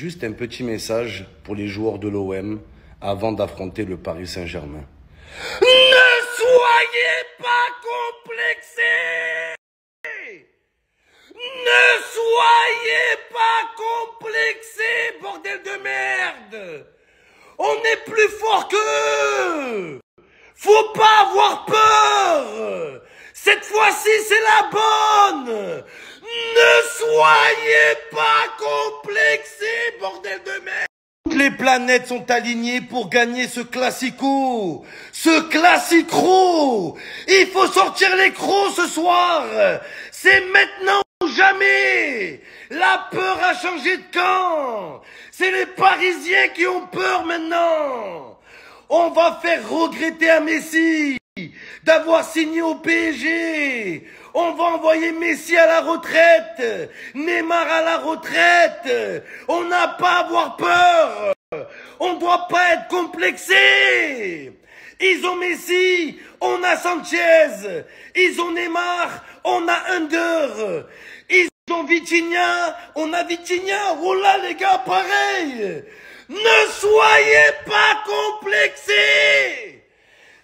juste un petit message pour les joueurs de l'OM avant d'affronter le Paris Saint-Germain. Ne soyez pas complexés! Ne soyez pas complexés, bordel de merde! On est plus fort qu'eux! Faut pas avoir peur! Cette fois-ci, c'est la bonne! Ne soyez pas complexés, bordel de merde! Toutes les planètes sont alignées pour gagner ce classico! Ce classico! Il faut sortir les crocs ce soir! C'est maintenant ou jamais! La peur a changé de camp! C'est les Parisiens qui ont peur maintenant! On va faire regretter à Messi d'avoir signé au PSG. On va envoyer Messi à la retraite, Neymar à la retraite. On n'a pas à avoir peur. On ne doit pas être complexé. Ils ont Messi, on a Sanchez. Ils ont Neymar, on a Under. Ils ont Vitinha, on a Vitinha. Oh là les gars, pareil. Ne soyez pas complexés.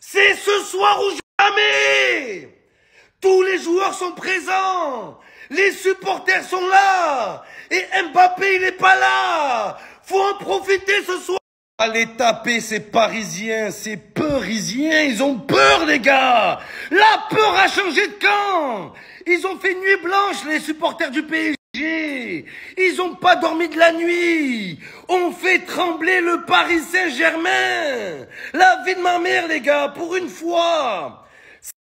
C'est ce soir ou jamais. Tous les joueurs sont présents. Les supporters sont là. Et Mbappé, il n'est pas là. Faut en profiter ce soir. Allez taper ces Parisiens, ces Peurisiens. Ils ont peur, les gars. La peur a changé de camp. Ils ont fait nuit blanche, les supporters du PSG. Ils ont pas dormi de la nuit. On fait trembler le Paris Saint-Germain. La vie de ma mère, les gars, pour une fois.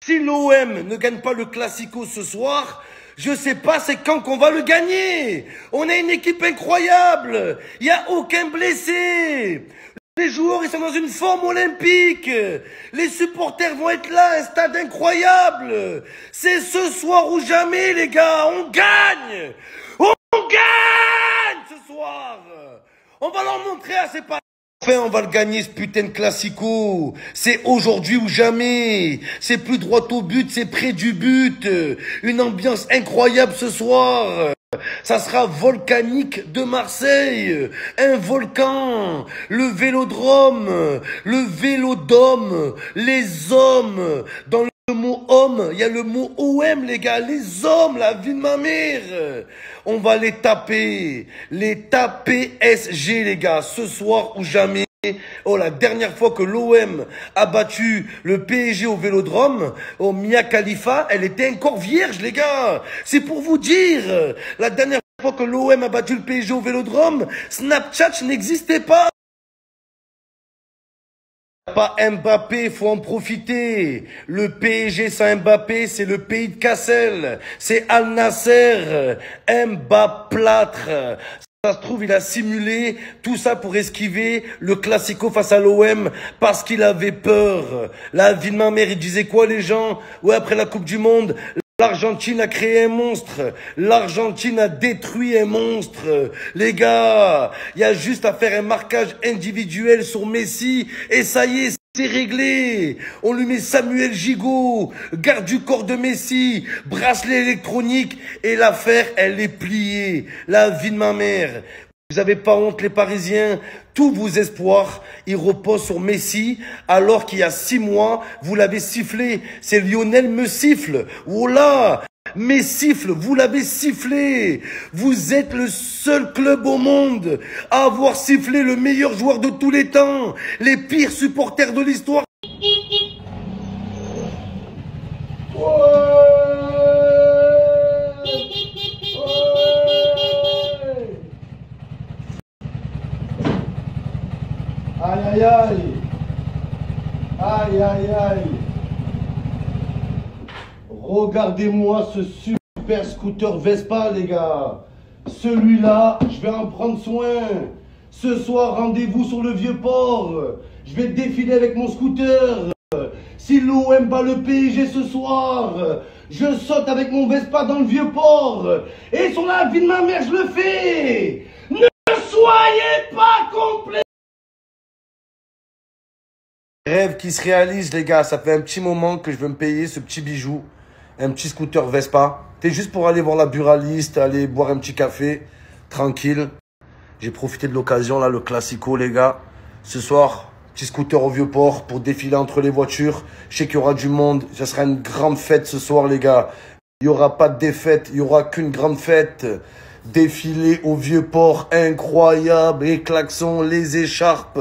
Si l'OM ne gagne pas le Classico ce soir, je sais pas c'est quand qu'on va le gagner. On a une équipe incroyable. Il y a aucun blessé. Les joueurs, ils sont dans une forme olympique. Les supporters vont être là, un stade incroyable. C'est ce soir ou jamais, les gars. On gagne. On gagne ce soir. On va leur montrer à ces parents. Enfin, on va le gagner, ce putain de classico. C'est aujourd'hui ou jamais. C'est plus droit au but, c'est près du but. Une ambiance incroyable ce soir. Ça sera volcanique de Marseille. Un volcan. Le vélodrome. Le vélodome. Les hommes. Dans le mot homme, il y a le mot OM, les gars. Les hommes, la vie de ma mère. On va les taper. Les taper SG, les gars. Ce soir ou jamais. Oh, la dernière fois que l'OM a battu le PSG au Vélodrome, au Mia Khalifa, elle était encore vierge, les gars. C'est pour vous dire. La dernière fois que l'OM a battu le PSG au Vélodrome, Snapchat n'existait pas. Pas Mbappé, faut en profiter. Le PSG sans Mbappé, c'est le pays de Cassel. C'est Al Nasser. Mbaplâtre. Ça se trouve, il a simulé tout ça pour esquiver le Classico face à l'OM parce qu'il avait peur. La vie de ma mère, il disait quoi les gens? Ouais, après la Coupe du Monde, l'Argentine a créé un monstre. L'Argentine a détruit un monstre. Les gars, il y a juste à faire un marquage individuel sur Messi et ça y est, c'est réglé. On lui met Samuel Gigot, garde du corps de Messi, bracelet électronique et l'affaire, elle est pliée. La vie de ma mère. Vous avez pas honte les Parisiens? Tous vos espoirs, ils reposent sur Messi, alors qu'il y a 6 mois, vous l'avez sifflé. C'est Lionel me siffle. Oh là! Mais siffle, vous l'avez sifflé. Vous êtes le seul club au monde à avoir sifflé le meilleur joueur de tous les temps. Les pires supporters de l'histoire. Aïe aïe aïe. Aïe aïe aïe. Regardez-moi ce super scooter Vespa, les gars. Celui-là, je vais en prendre soin. Ce soir, rendez-vous sur le Vieux-Port. Je vais défiler avec mon scooter. Si l'OM bat le PSG ce soir, je saute avec mon Vespa dans le Vieux-Port. Et sur la vie de ma mère, je le fais. Ne soyez pas complets. Rêve qui se réalise, les gars. Ça fait un petit moment que je veux me payer ce petit bijou. Un petit scooter Vespa. C'est juste pour aller voir la buraliste, aller boire un petit café. Tranquille. J'ai profité de l'occasion, là, le classico, les gars. Ce soir, petit scooter au Vieux-Port pour défiler entre les voitures. Je sais qu'il y aura du monde. Ce sera une grande fête ce soir, les gars. Il n'y aura pas de défaite. Il n'y aura qu'une grande fête. Défiler au Vieux-Port, incroyable. Les klaxons, les écharpes.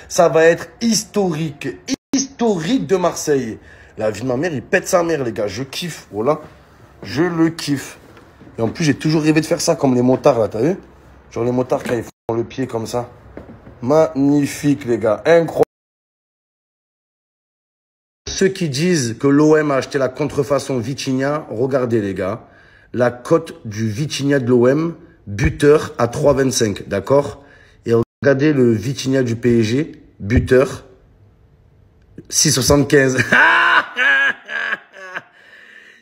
Ça va être historique. Historique de Marseille. La vie de ma mère, il pète sa mère, les gars. Je kiffe. Voilà. Je le kiffe. Et en plus, j'ai toujours rêvé de faire ça comme les motards, là. T'as vu? Genre les motards, quand ils font le pied comme ça. Magnifique, les gars. Incroyable. Ceux qui disent que l'OM a acheté la contrefaçon Vitinha, regardez, les gars. La cote du Vitinha de l'OM, buteur à 3,25, d'accord? Et regardez le Vitinha du PSG, buteur, 6,75.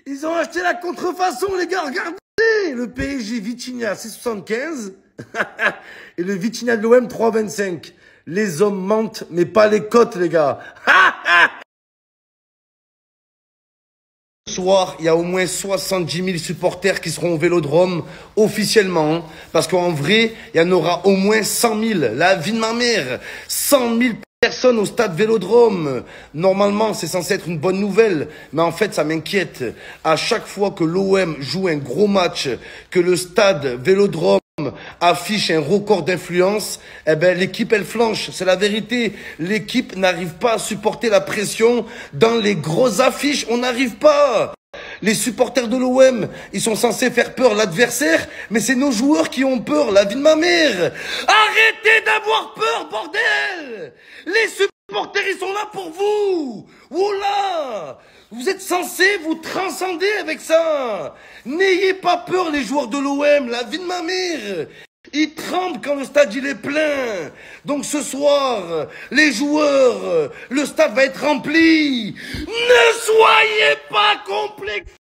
Ils ont acheté la contrefaçon, les gars, regardez! Le PSG Vitinha, 6,75. Et le Vitinha de l'OM, 3,25. Les hommes mentent, mais pas les cotes, les gars. Ce soir, il y a au moins 70 000 supporters qui seront au Vélodrome officiellement. Hein, parce qu'en vrai, il y en aura au moins 100 000. La vie de ma mère. 100 000 personnes au stade Vélodrome. Normalement, c'est censé être une bonne nouvelle. Mais en fait, ça m'inquiète. À chaque fois que l'OM joue un gros match, que le stade Vélodrome affiche un record d'influence, eh ben, l'équipe, elle flanche. C'est la vérité. L'équipe n'arrive pas à supporter la pression dans les grosses affiches. On n'arrive pas. Les supporters de l'OM, ils sont censés faire peur l'adversaire, mais c'est nos joueurs qui ont peur, la vie de ma mère. Arrêtez d'avoir peur, bordel! Les supporters, ils sont là pour vous. Oula! Vous êtes censés vous transcender avec ça. N'ayez pas peur, les joueurs de l'OM, la vie de ma mère. Ils tremblent quand le stade il est plein. Donc ce soir, les joueurs, le stade va être rempli. Ne soyez pas complexés.